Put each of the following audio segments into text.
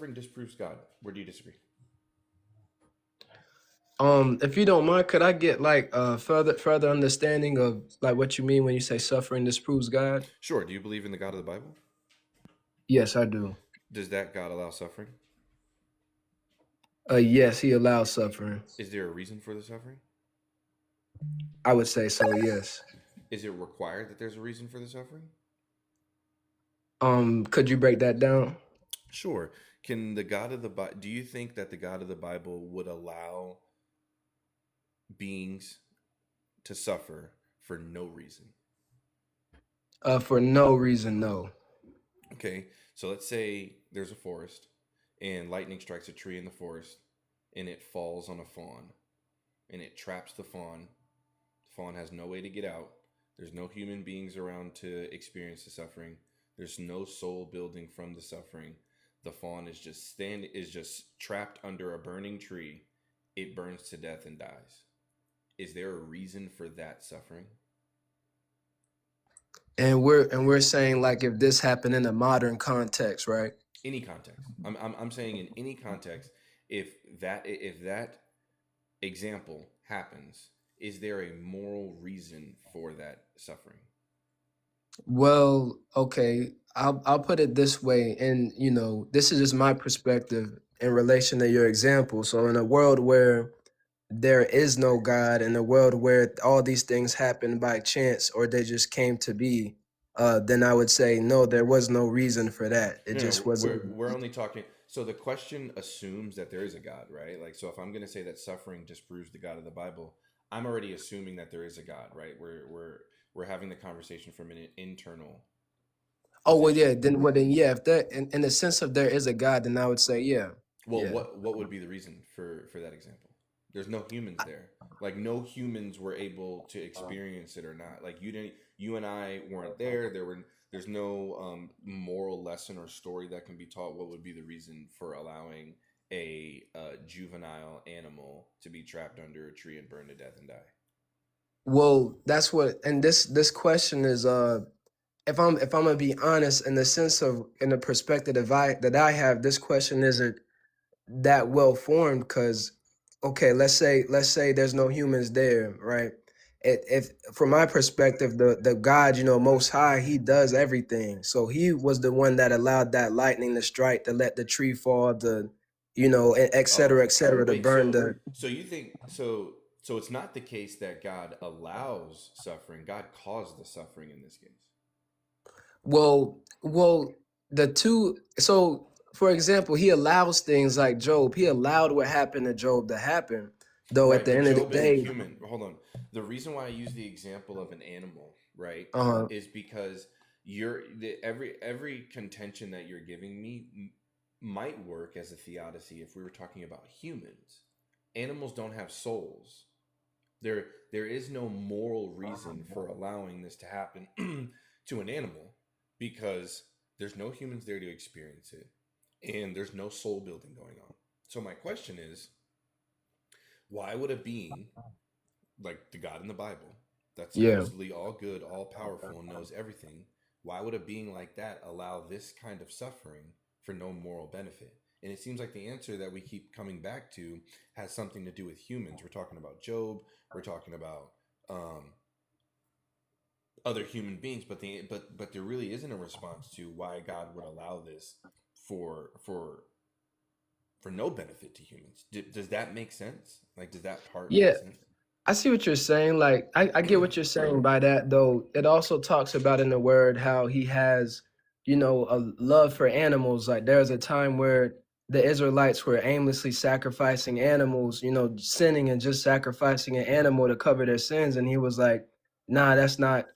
suffering disproves God? Where do you disagree? If you don't mind, could I get like further understanding of like what you mean when you say suffering disproves God? Sure. Do you believe in the God of the Bible? Yes, I do. Does that God allow suffering? Yes, he allows suffering. Is there a reason for the suffering? I would say so, yes. Is it required that there's a reason for the suffering? Could you break that down? Sure. Can the God of the Bible, do you think that the God of the Bible would allow beings to suffer for no reason? For no reason, no. Okay. So let's say there's a forest and lightning strikes a tree in the forest and it falls on a fawn and it traps the fawn. The fawn has no way to get out. There's no human beings around to experience the suffering. There's no soul building from the suffering. The fawn is just trapped under a burning tree. It burns to death and dies. Is there a reason for that suffering? And we're saying like if this happened in a modern context, right? Any context. I'm saying in any context, if that example happens, is there a moral reason for that suffering? Well, okay, I'll put it this way, and this is just my perspective in relation to your example. So in a world where there is no God, in a world where all these things happen by chance or they just came to be, then I would say no, there was no reason for that. It No, just no, we're wasn't. we're only talking. So the question assumes that there is a God, right? Like, so if I'm going to say that suffering disproves the God of the Bible, I'm already assuming that there is a God, right? We're having the conversation from an internal Oh well, yeah. position. Then yeah. If that in the sense of there is a God, then I would say yeah, Well, yeah. what would be the reason for that example? There's no humans there. Like no humans were able to experience it or not. Like you and I weren't there. There's no moral lesson or story that can be taught. What would be the reason for allowing a juvenile animal to be trapped under a tree and burn to death and die? Well, that's what, and this question is if I'm gonna be honest, in the sense of in the perspective that I have, this question isn't that well formed because okay, let's say there's no humans there, right? If from my perspective, the God, most high, he does everything. So he was the one that allowed that lightning to strike, to let the tree fall, Oh, et cetera, to wait. burn So you think so? It's not the case that God allows suffering. God caused the suffering in this case. well, the two. So, for example, he allows things like Job. He allowed what happened to Job to happen, though at Right, the but end of the Job isn't day, human. Hold on. The reason why I use the example of an animal, right, uh, is because every contention that you're giving me might work as a theodicy if we were talking about humans. Animals don't have souls. There is no moral reason for allowing this to happen to an animal because there's no humans there to experience it and there's no soul building going on. So my question is, why would a being like the God in the Bible that's yeah. supposedly all good, all powerful, and knows everything, why would a being like that allow this kind of suffering for no moral benefit? And it seems like the answer that we keep coming back to has something to do with humans. We're talking about Job. We're talking about other human beings, but there really isn't a response to why God would allow this for for for no benefit to humans. Does that make sense? Like, does that part make Yeah, sense? I see what you're saying. Like, I get what you're saying by that, though. It also talks about in the word how he has, a love for animals. Like, there's a time where the Israelites were aimlessly sacrificing animals, sinning and just sacrificing an animal to cover their sins. And he was like, nah, that's not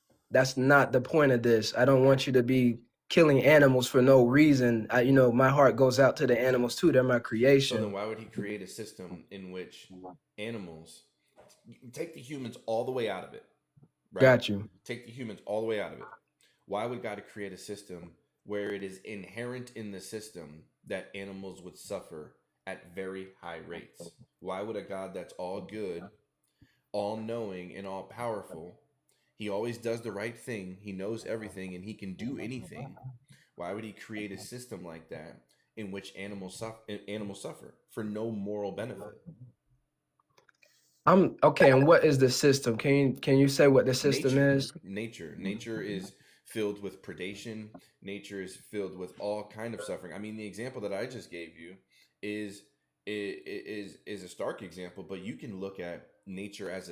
the point of this. I don't want you to be killing animals for no reason. My heart goes out to the animals too. They're my So then creation. why would he create a system in which animals take the humans all the way out of it, right? Got you. Take the humans all the way out of it. Why would God create a system where it is inherent in the system that animals would suffer at very high rates? Why would a God that's all good, all knowing, and all powerful, he always does the right thing, he knows everything, and he can do anything? Why would he create a system like that in which animals suffer for no moral benefit. I'm okay. And what is the system? Can you say what the system is? Nature is filled with predation. Nature is filled with all kind of suffering. I mean, the example that I just gave you is is a stark example, but you can look at nature as